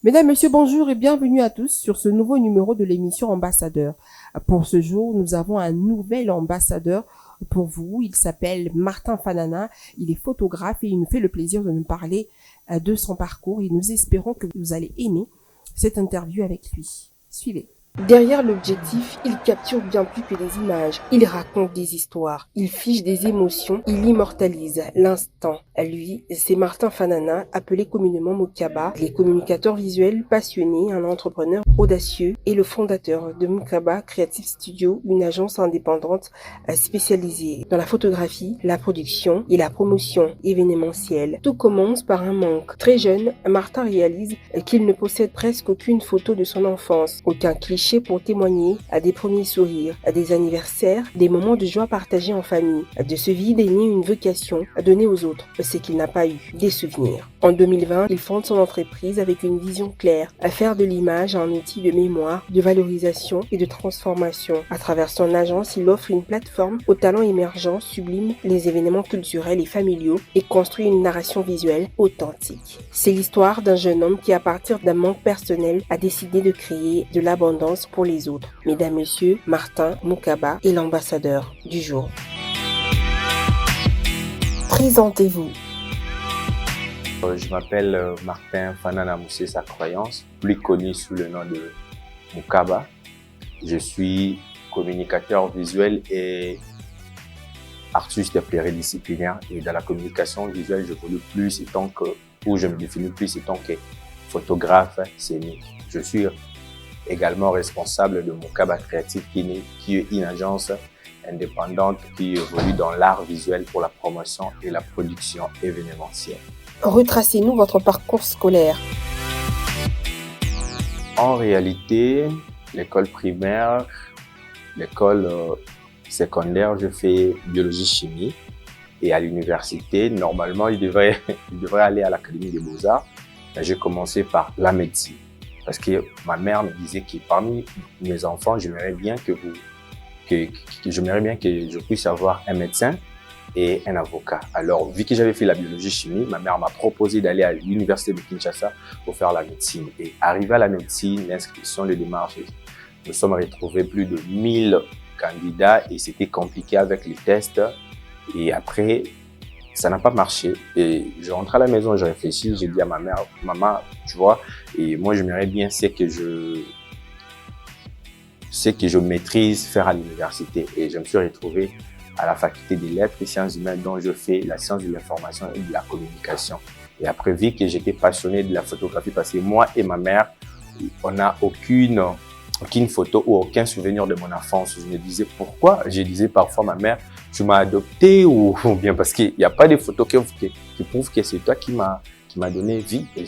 Mesdames, Messieurs, bonjour et bienvenue à tous sur ce nouveau numéro de l'émission Ambassadeur. Pour ce jour, nous avons un nouvel ambassadeur pour vous. Il s'appelle Martin Fanana. Il est photographe et il nous fait le plaisir de nous parler de son parcours et nous espérons que vous allez aimer cette interview avec lui. Suivez. Derrière l'objectif, il capture bien plus que des images. Il raconte des histoires, il fiche des émotions, il immortalise l'instant. Lui, c'est Martin Fanana, appelé communément Mukaba. Il est communicateur visuel passionné, un entrepreneur audacieux et le fondateur de Mukaba Creative Studio, une agence indépendante spécialisée dans la photographie, la production et la promotion événementielle. Tout commence par un manque. Très jeune, Martin réalise qu'il ne possède presque aucune photo de son enfance, aucun cliché pour témoigner à des premiers sourires, à des anniversaires, des moments de joie partagés en famille. De ce vide est née une vocation à donner aux autres ce qu'il n'a pas eu, des souvenirs. En 2020, il fonde son entreprise avec une vision claire, à faire de l'image un outil de mémoire, de valorisation et de transformation. À travers son agence, il offre une plateforme aux talents émergents, sublime les événements culturels et familiaux et construit une narration visuelle authentique. C'est l'histoire d'un jeune homme qui, à partir d'un manque personnel, a décidé de créer de l'abondance pour les autres. Mesdames, Messieurs, Martin Mukaba est l'ambassadeur du jour. Présentez-vous. Je m'appelle Martin Fanana Moussé Sa Croyance, plus connu sous le nom de Mukaba. Je suis communicateur visuel et artiste pluridisciplinaire. Et dans la communication visuelle, je me définis plus étant que photographe scénique. Je suis également responsable de Mukaba Creative qui est une agence indépendante qui évolue dans l'art visuel pour la promotion et la production événementielle. Retracez-nous votre parcours scolaire. En réalité, l'école primaire, l'école secondaire, je fais biologie-chimie. Et à l'université, normalement, je devrais aller à l'Académie des Beaux-Arts. Mais j'ai commencé par la médecine. Parce que ma mère me disait que parmi mes enfants, j'aimerais bien que je puisse avoir un médecin et un avocat. Alors, vu que j'avais fait la biologie-chimie, ma mère m'a proposé d'aller à l'université de Kinshasa pour faire la médecine. Et arrivé à la médecine, l'inscription, les démarches, nous sommes retrouvés plus de 1000 candidats et c'était compliqué avec les tests. Et après, ça n'a pas marché. Et je rentre à la maison, je réfléchis, j'ai dit à ma mère, maman, tu vois, et moi j'aimerais bien ce que je maîtrise faire à l'université. Et je me suis retrouvé à la faculté des lettres et sciences humaines dont je fais la science de l'information et de la communication. Et après, vu que j'étais passionné de la photographie, parce que moi et ma mère, on n'a aucune photo ou aucun souvenir de mon enfance. Je me disais pourquoi. Je disais parfois ma mère, tu m'as adopté ou bien parce qu'il n'y a pas de photos qui prouvent que c'est toi qui m'a donné vie. Et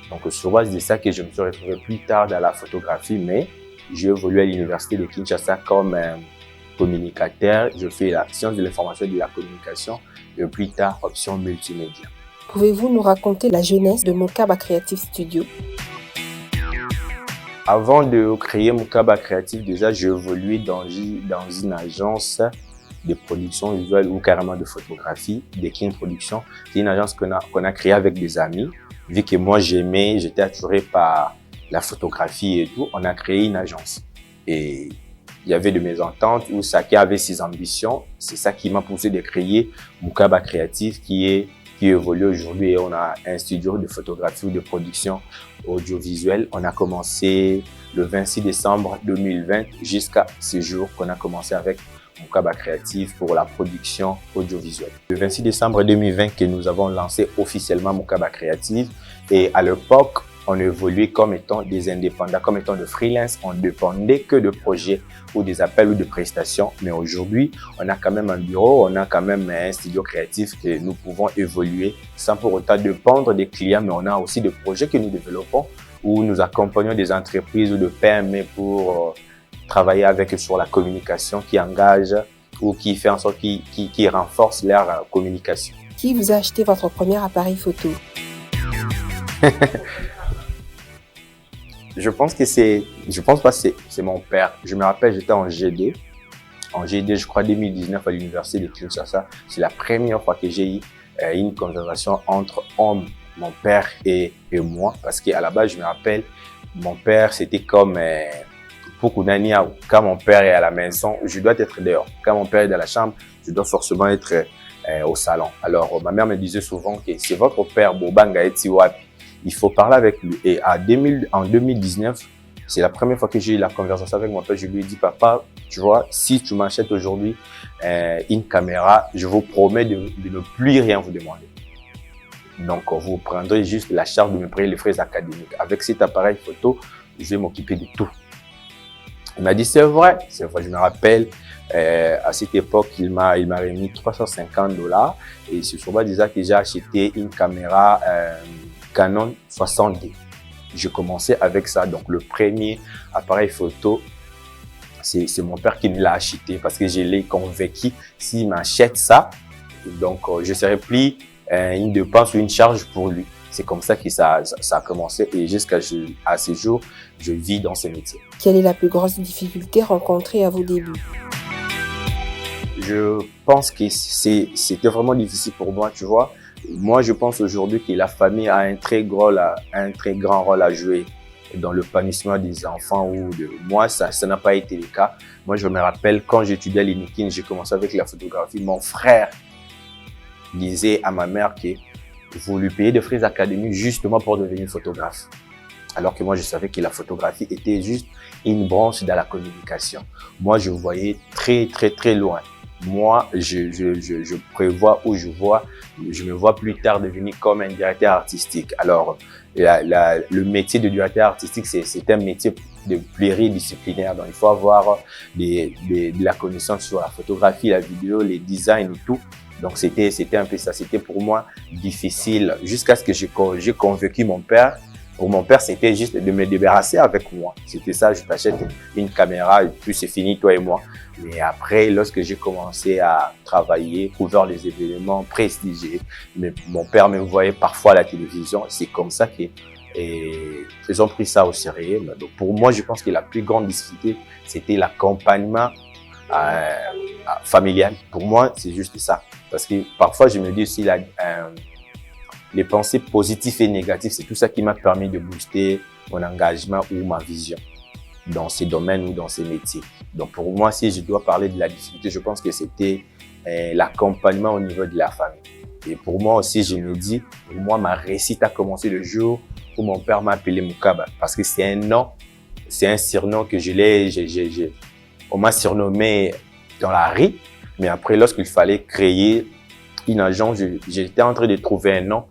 donc sur base de ça que je me suis retrouvé plus tard dans la photographie, mais j'ai évolué à l'université de Kinshasa comme communicateur. Je fais la science de l'information et de la communication et plus tard option multimédia. Pouvez-vous nous raconter la jeunesse de Mukaba Creative Studio? Avant de créer Mukaba Creative, déjà j'ai évolué dans une agence de production visuelle ou carrément de photographie, de King Production. C'est une agence qu'on a créée avec des amis. Vu que moi j'étais attiré par la photographie et tout, on a créé une agence. Et il y avait de mésententes où chacun avait ses ambitions. C'est ça qui m'a poussé de créer Mukaba Creative qui évolue aujourd'hui et on a un studio de photographie ou de production audiovisuelle. On a commencé le 26 décembre 2020 jusqu'à ce jour qu'on a commencé avec Mukaba Creative pour la production audiovisuelle. Le 26 décembre 2020 que nous avons lancé officiellement Mukaba Creative et à l'époque, on évoluait comme étant des indépendants, comme étant de freelance. On ne dépendait que de projets ou des appels ou de prestations. Mais aujourd'hui, on a quand même un bureau, on a quand même un studio créatif que nous pouvons évoluer sans pour autant dépendre des clients. Mais on a aussi des projets que nous développons où nous accompagnons des entreprises ou de PME pour travailler avec eux sur la communication qui engage ou qui fait en sorte qui renforce leur communication. Qui vous a acheté votre premier appareil photo? Je pense pas que c'est mon père. Je me rappelle, j'étais en GD. En GD, je crois 2019 à l'université de Kinshasa. C'est la première fois que j'ai eu une conversation entre hommes mon père et moi. Parce qu'à la base, je me rappelle, mon père, c'était comme pour Kunania, quand mon père est à la maison, je dois être dehors. Quand mon père est dans la chambre, je dois forcément être au salon. Alors, ma mère me disait souvent que c'est votre père, Bobanga Etiwapi. Il faut parler avec lui. Et en 2019, c'est la première fois que j'ai eu la conversation avec mon père. Je lui ai dit, papa, tu vois, si tu m'achètes aujourd'hui une caméra, je vous promets de ne plus rien vous demander. Donc, vous prendrez juste la charge de me payer les frais académiques. Avec cet appareil photo, je vais m'occuper de tout. Il m'a dit, c'est vrai, je me rappelle, à cette époque, il m'a remis $350 et c'est sur base de ça que j'ai acheté une caméra Canon 60D. Je commençais avec ça, donc le premier appareil photo, c'est mon père qui me l'a acheté parce que je l'ai convaincu, s'il m'achète ça, donc je serais plus une dépense ou une charge pour lui. C'est comme ça que ça a commencé et jusqu'à ce jour, je vis dans ce métier. Quelle est la plus grosse difficulté rencontrée à vos débuts? Je pense que c'était vraiment difficile pour moi, tu vois. Moi, je pense aujourd'hui que la famille a un très grand rôle à jouer dans le panissement des enfants ou de moi, ça n'a pas été le cas. Moi, je me rappelle quand j'étudiais à l'INIKIN, j'ai commencé avec la photographie. Mon frère disait à ma mère que vous lui payez des frais académiques justement pour devenir photographe. Alors que moi, je savais que la photographie était juste une branche dans la communication. Moi, je voyais très, très, très loin. Moi, je prévois où je me vois plus tard devenir comme un directeur artistique. Alors, le métier de directeur artistique, c'est un métier de pluridisciplinaire. Donc, il faut avoir de la connaissance sur la photographie, la vidéo, les designs et tout. Donc, c'était un peu ça. C'était pour moi difficile jusqu'à ce que j'ai convaincu mon père. Pour mon père, c'était juste de me débarrasser avec moi. C'était ça, je t'achète une caméra et puis c'est fini, toi et moi. Mais après, lorsque j'ai commencé à travailler, couvrir les événements prestigieux, mon père me voyait parfois à la télévision. C'est comme ça qu'ils ont pris ça au sérieux. Donc, pour moi, je pense que la plus grande difficulté, c'était l'accompagnement familial. Pour moi, c'est juste ça. Parce que parfois, je me dis aussi les pensées positives et négatives, c'est tout ça qui m'a permis de booster mon engagement ou ma vision dans ces domaines ou dans ces métiers. Donc pour moi, si je dois parler de la difficulté, je pense que c'était l'accompagnement au niveau de la famille. Et pour moi aussi, je me dis, pour moi, ma réussite a commencé le jour où mon père m'a appelé Mukaba. Parce que c'est un nom, c'est un surnom que on m'a surnommé dans la rue. Mais après, lorsqu'il fallait créer une agence, j'étais en train de trouver un nom.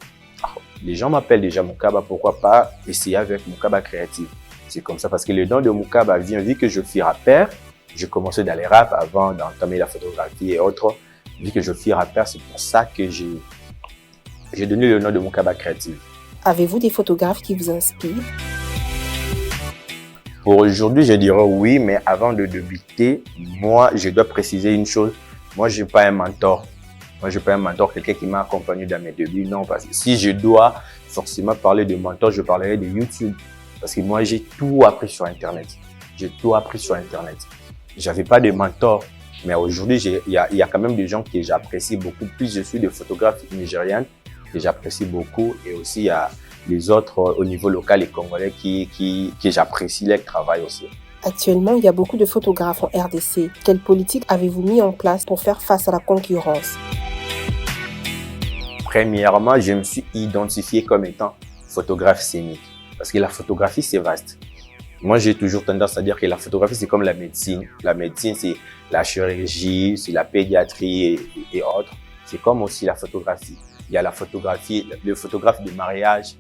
Les gens m'appellent déjà Mukaba, pourquoi pas essayer avec Mukaba Créative. C'est comme ça parce que le nom de Mukaba vient, vu que je suis rappeur, je commençais dans les rap avant d'entamer la photographie et autres. Vu que je suis rappeur, c'est pour ça que j'ai donné le nom de Mukaba Créative. Avez-vous des photographes qui vous inspirent? Pour aujourd'hui, je dirais oui, mais avant de débuter, moi, je dois préciser une chose. Moi, je n'ai pas un mentor. Moi, je ne suis pas un mentor, quelqu'un qui m'a accompagné dans mes débuts. Non, parce que si je dois forcément parler de mentor, je parlerai de YouTube. Parce que moi, j'ai tout appris sur Internet. J'ai tout appris sur Internet. J'avais pas de mentor. Mais aujourd'hui, il y a quand même des gens que j'apprécie beaucoup. Plus je suis de photographes nigériens que j'apprécie beaucoup. Et aussi, il y a les autres au niveau local et congolais que j'apprécie leur travail aussi. Actuellement, il y a beaucoup de photographes en RDC. Quelle politique avez-vous mis en place pour faire face à la concurrence? Premièrement, je me suis identifié comme étant photographe scénique. Parce que la photographie, c'est vaste. Moi, j'ai toujours tendance à dire que la photographie, c'est comme la médecine. La médecine, c'est la chirurgie, c'est la pédiatrie et autres. C'est comme aussi la photographie. Il y a la photographie, le photographe de mariage,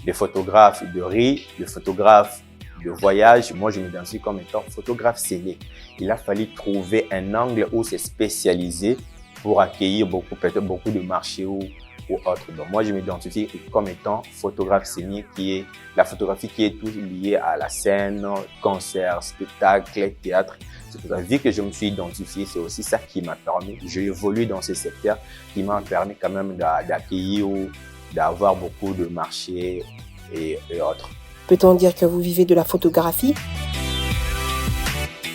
le photographe de riz, le photographe de voyage. Moi, je m'identifie comme étant photographe scénique. Il a fallu trouver un angle où c'est spécialisé pour accueillir peut-être beaucoup de marchés ou autres. Donc, moi, je m'identifie comme étant photographe scénique, qui est la photographie qui est tout liée à la scène, concert, spectacle, théâtre. C'est pour ça, vu que je me suis identifié, c'est aussi ça qui m'a permis. J'ai évolué dans ces secteurs qui m'ont permis quand même d'accueillir ou d'avoir beaucoup de marchés et autres. Peut-on dire que vous vivez de la photographie?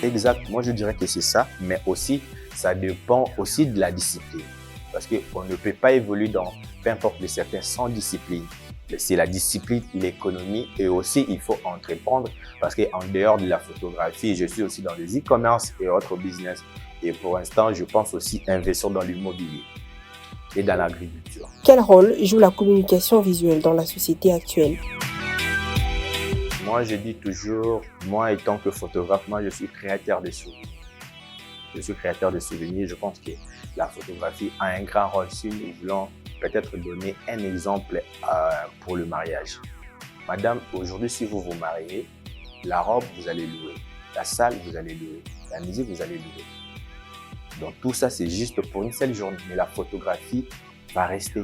Exact. Moi, je dirais que c'est ça, mais aussi, ça dépend aussi de la discipline. Parce qu'on ne peut pas évoluer dans peu importe les secteurs sans discipline. c'est la discipline, l'économie et aussi il faut entreprendre parce qu'en dehors de la photographie, je suis aussi dans les e-commerce et autres business. Et pour l'instant, je pense aussi investir dans l'immobilier et dans l'agriculture. Quel rôle joue la communication visuelle dans la société actuelle? Moi, je dis toujours, moi étant que photographe, moi je suis créateur de souvenirs. Je suis créateur de souvenirs. Je pense que la photographie a un grand rôle si nous voulons peut-être donner un exemple pour le mariage. Madame, aujourd'hui, si vous vous mariez, la robe, vous allez louer. La salle, vous allez louer. La musique, vous allez louer. Donc tout ça, c'est juste pour une seule journée. Mais la photographie va rester.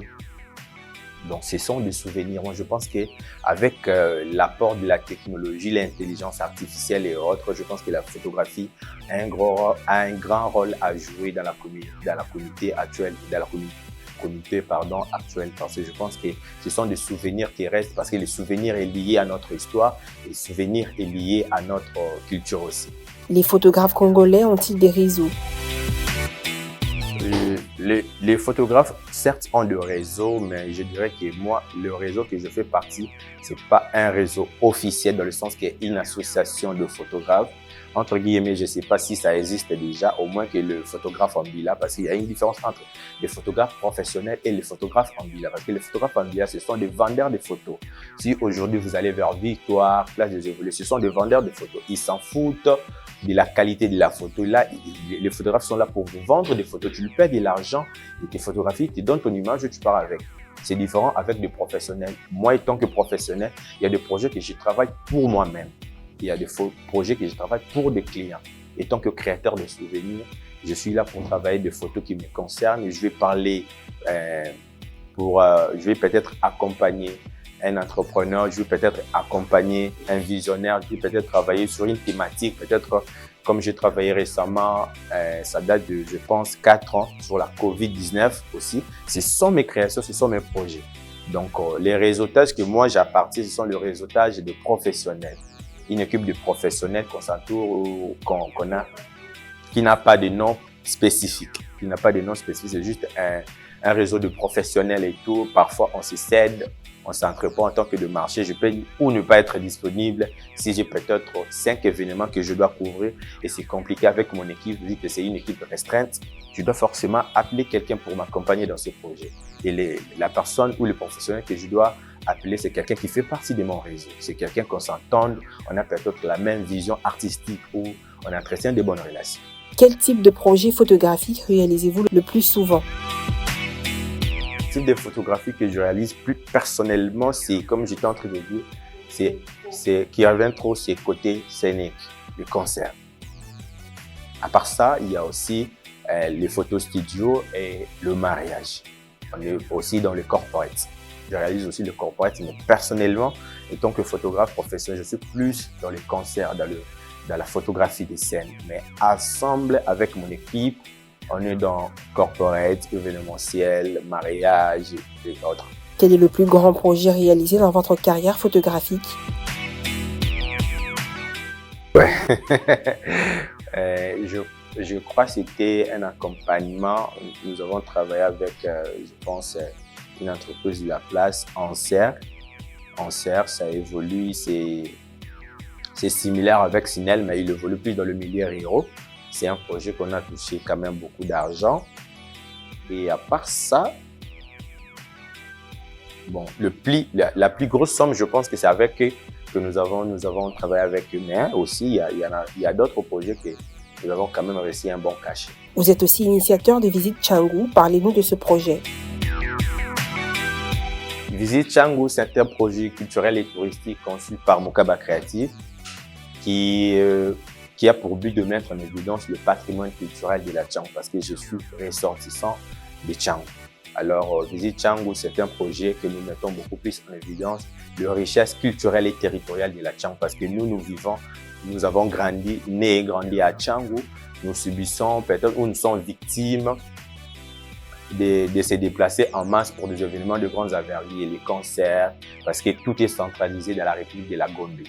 Donc ce sont des souvenirs. Moi, je pense qu'avec l'apport de la technologie, l'intelligence artificielle et autres, je pense que la photographie a un grand rôle à jouer dans la communauté actuelle, parce que je pense que ce sont des souvenirs qui restent, parce que le souvenir est lié à notre histoire et le souvenir est lié à notre culture aussi. Les photographes congolais ont-ils des réseaux? Les photographes, certes, ont le réseau, mais je dirais que moi, le réseau que je fais partie, c'est pas un réseau officiel dans le sens qu'il y a une association de photographes. Entre guillemets, je sais pas si ça existe déjà, au moins que le photographe en bila, parce qu'il y a une différence entre les photographes professionnels et les photographes en bila. Parce que les photographes en bila, ce sont des vendeurs de photos. Si aujourd'hui vous allez vers Victoire, Place des Évolutions, ce sont des vendeurs de photos. Ils s'en foutent de la qualité de la photo. Là, les photographes sont là pour vous vendre des photos. Tu lui payes de l'argent, il te photographie, il te donne ton image et tu pars avec. C'est différent avec des professionnels. Moi, étant que professionnel, il y a des projets que je travaille pour moi-même. Il y a des projets que je travaille pour des clients. Étant que créateur de souvenirs, je suis là pour travailler des photos qui me concernent. Je vais parler je vais peut-être accompagner un entrepreneur, je vais peut-être accompagner un visionnaire, je vais peut-être travailler sur une thématique, peut-être comme j'ai travaillé récemment, ça date de, je pense, 4 ans sur la COVID-19 aussi. Ce sont mes créations, ce sont mes projets. Donc, les réseautages que moi j'appartiens, ce sont les réseautages de professionnels. Une équipe de professionnels qu'on s'entoure, qu'on a, qui n'a pas de nom spécifique. C'est juste un réseau de professionnels et tout. Parfois, on se cède, on s'entreprend en tant que de marché. Je peux ou ne pas être disponible si j'ai peut-être 5 événements que je dois couvrir et c'est compliqué avec mon équipe, vu que c'est une équipe restreinte. Je dois forcément appeler quelqu'un pour m'accompagner dans ce projet. Et la personne ou le professionnel que je dois appeler, c'est quelqu'un qui fait partie de mon réseau. C'est quelqu'un qu'on s'entende, on a peut-être la même vision artistique ou on entretient de bonnes relations. Quel type de projet photographique réalisez-vous le plus souvent? Le type de photographie que je réalise plus personnellement, c'est, comme j'étais en train de dire, c'est qui revient trop, c'est côté scénique, le concert. À part ça, il y a aussi les photos studio et le mariage. On est aussi dans le corporate. Je réalise aussi le corporate, mais personnellement, étant que photographe professionnel, je suis plus dans les concerts, dans la photographie des scènes. Mais ensemble avec mon équipe, on est dans corporate, événementiel, mariage et autres. Quel est le plus grand projet réalisé dans votre carrière photographique? Ouais. Je crois que c'était un accompagnement. Nous avons travaillé avec, je pense, une entreprise de la place, Anser. Anser, ça évolue, c'est similaire avec Sinel, mais il évolue plus dans le milieu rural. C'est un projet qu'on a touché quand même beaucoup d'argent. Et à part ça, bon, la plus grosse somme, je pense que c'est avec eux que nous avons travaillé avec eux. Mais aussi, il y a d'autres projets que nous avons quand même réussi un bon cachet. Vous êtes aussi initiateur de Visite Tchangou. Parlez-nous de ce projet. Visite Tchangou, c'est un projet culturel et touristique conçu par Mokaba Créatif qui a pour but de mettre en évidence le patrimoine culturel de la Tchangou parce que je suis ressortissant de Tchangou. Alors, Visite Tchangou, c'est un projet que nous mettons beaucoup plus en évidence de richesse culturelle et territoriale de la Tchangou parce que nous avons grandi, né et grandi à Tchangou. Nous subissons peut-être ou nous sommes victimes de se déplacer en masse pour des événements de grandes envergures, les concerts, parce que tout est centralisé dans la République de la Gombe.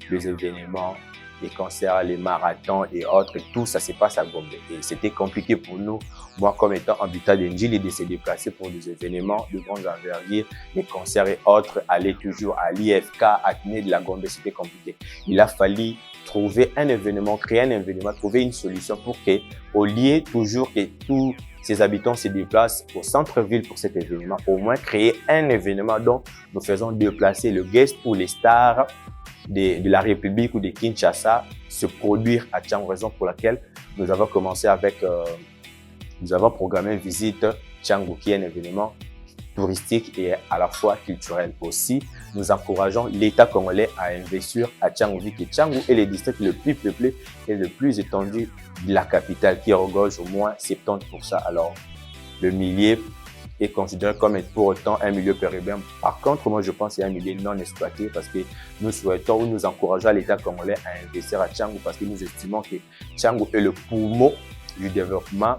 Les événements, les concerts, les marathons et autres, tout ça se passe à Gombe. Et c'était compliqué pour nous, moi comme étant habitant d'Indjili, de se déplacer pour des événements de grandes envergures, les concerts et autres, aller toujours à l'IFK, à Athénée de la Gombe, c'était compliqué. Il a fallu trouver un événement, créer un événement, trouver une solution pour que, au lieu toujours que tous ces habitants se déplacent au centre-ville pour cet événement, au moins créer un événement dont nous faisons déplacer le guest ou les stars de la République ou de Kinshasa se produire à Tchangou, raison pour laquelle nous avons commencé avec, nous avons programmé une visite Tchangou qui est un événement touristique et à la fois culturel aussi. Nous encourageons l'État congolais à investir à Tchangou, vu que Tchangou est le district le plus peuplé et le plus étendu de la capitale qui regorge au moins 70%. Alors, le milieu est considéré comme pour autant un milieu périurbain. Par contre, moi, je pense que c'est un milieu non exploité parce que nous souhaitons ou nous encourageons l'État congolais à investir à Tchangou parce que nous estimons que Tchangou est le poumon du développement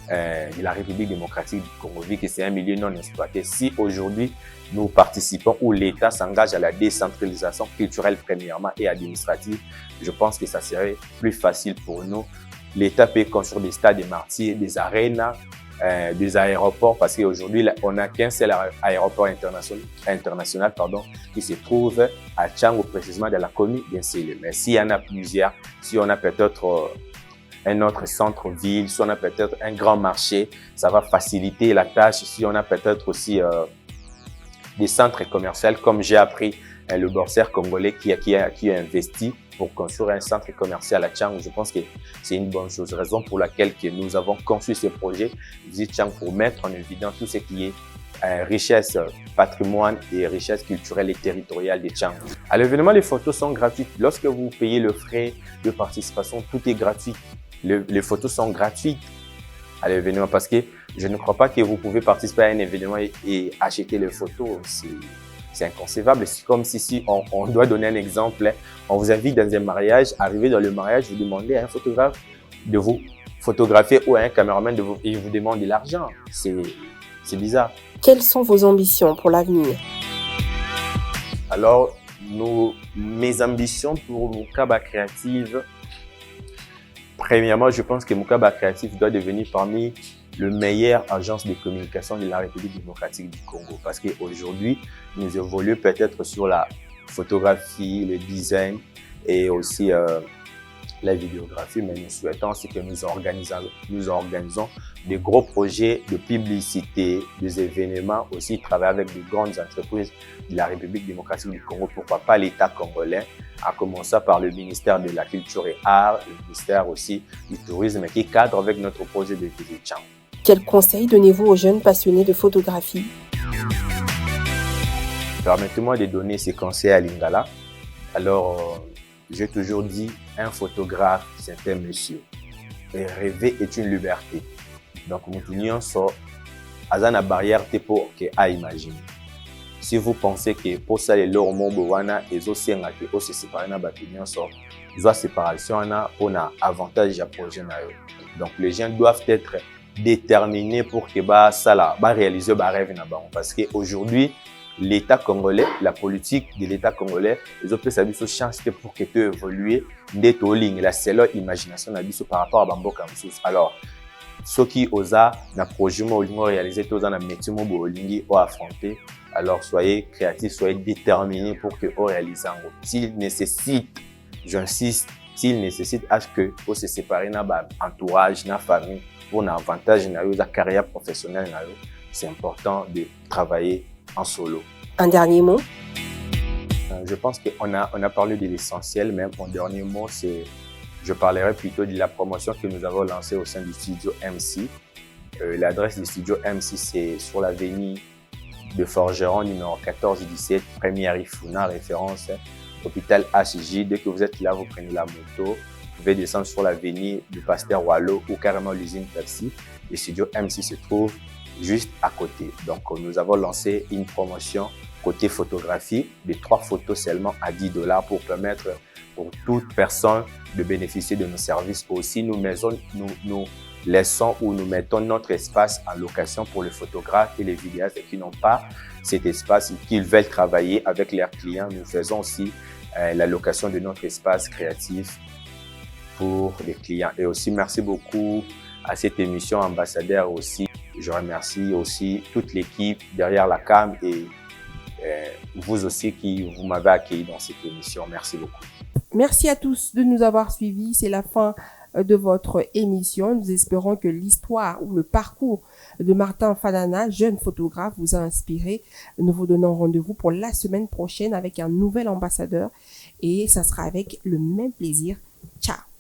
de la République démocratique du Congo, vu que c'est un milieu non exploité. Si aujourd'hui, nous participons ou l'État s'engage à la décentralisation culturelle premièrement et administrative, je pense que ça serait plus facile pour nous. L'État peut construire des stades, des martyrs, des arénas, des aéroports, parce qu'aujourd'hui, on n'a qu'un seul aéroport international qui se trouve à Tchangou, précisément dans la commune d'Nsele. Mais s'il y en a plusieurs, si on a peut-être un autre centre-ville, si on a peut-être un grand marché, ça va faciliter la tâche. Si on a peut-être aussi des centres commerciaux, comme j'ai appris le boursier congolais qui a investi pour construire un centre commercial à Tchangou. Je pense que c'est une bonne chose, raison pour laquelle que nous avons conçu ce projet Visite Tchangou pour mettre en évidence tout ce qui est richesse patrimoine et richesse culturelle et territoriale de Tchangou. À l'événement, les photos sont gratuites. Lorsque vous payez le frais de participation, tout est gratuit. Les photos sont gratuites à l'événement parce que je ne crois pas que vous pouvez participer à un événement et acheter les photos. C'est inconcevable. C'est comme si on doit donner un exemple. On vous invite dans un mariage, arrivé dans le mariage, vous demandez à un photographe de vous photographier ou à un caméraman et il vous demande de l'argent. C'est bizarre. Quelles sont vos ambitions pour l'avenir? Alors, mes ambitions pour Mukaba Creative, premièrement, je pense que Mukaba Creative doit devenir parmi le meilleur agence de communication de la République démocratique du Congo. Parce qu'aujourd'hui, nous évoluons peut-être sur la photographie, le design et aussi la vidéographie, mais nous souhaitons que nous organisons des gros projets de publicité, des événements, aussi travailler avec de grandes entreprises de la République démocratique du Congo, pourquoi pas l'État congolais, à commencer par le ministère de la Culture et Arts, le ministère aussi du Tourisme, qui cadre avec notre projet de Visite Tchangou. Quels conseils donnez-vous aux jeunes passionnés de photographie? Permettez-moi de donner ces conseils à Lingala. Alors, j'ai toujours dit, un photographe, c'est un monsieur. Et rêver est une liberté. Donc, nous sommes à la barrière pour imaginer. Si vous pensez que pour ça, les lots wana et aussi on se séparer na batinion so, ils ont séparation na on a avantage à projet na yo. Donc, les gens doivent être déterminés pour que ça réaliser rêve na ba, parce que aujourd'hui l'État congolais, la politique de l'État congolais, ils ont fait sa chance pour que tu évoluer d'être ligne la seule imagination par rapport à Bamboka Moussous. Alors, ceux qui osent na projet réaliser tous dans métier bolingi ou affronter, alors soyez créatifs, soyez déterminés pour que vous réalisez. S'il nécessite, j'insiste, s'il nécessite à ce que vous se séparez na entourage, na famille, pour un avantage na la carrière professionnelle na c'est important de travailler en solo. Un dernier mot? Je pense qu'on a parlé de l'essentiel, mais mon dernier mot, c'est, je parlerai plutôt de la promotion que nous avons lancée au sein du studio MC. L'adresse du studio MC, c'est sur l'avenue de Forgeron, numéro 14-17, première Ifuna, référence hôpital HJ. Dès que vous êtes là, vous prenez la moto, vous pouvez descendre sur l'avenue du Pasteur Wallo ou carrément l'usine taxi. Le studio MC se trouve juste à côté. Donc, nous avons lancé une promotion côté photographie de 3 photos seulement à $10 pour permettre pour toute personne de bénéficier de nos services. Aussi, nous laissons ou nous mettons notre espace en location pour les photographes et les vidéastes qui n'ont pas cet espace et qui veulent travailler avec leurs clients. Nous faisons aussi la location de notre espace créatif pour les clients. Et aussi, merci beaucoup à cette émission Ambassadeur aussi. Je remercie aussi toute l'équipe derrière la cam et vous aussi qui vous m'avez accueilli dans cette émission. Merci beaucoup. Merci à tous de nous avoir suivis. C'est la fin de votre émission. Nous espérons que l'histoire ou le parcours de Martin Fanana, jeune photographe, vous a inspiré. Nous vous donnons rendez-vous pour la semaine prochaine avec un nouvel ambassadeur et ça sera avec le même plaisir. Ciao!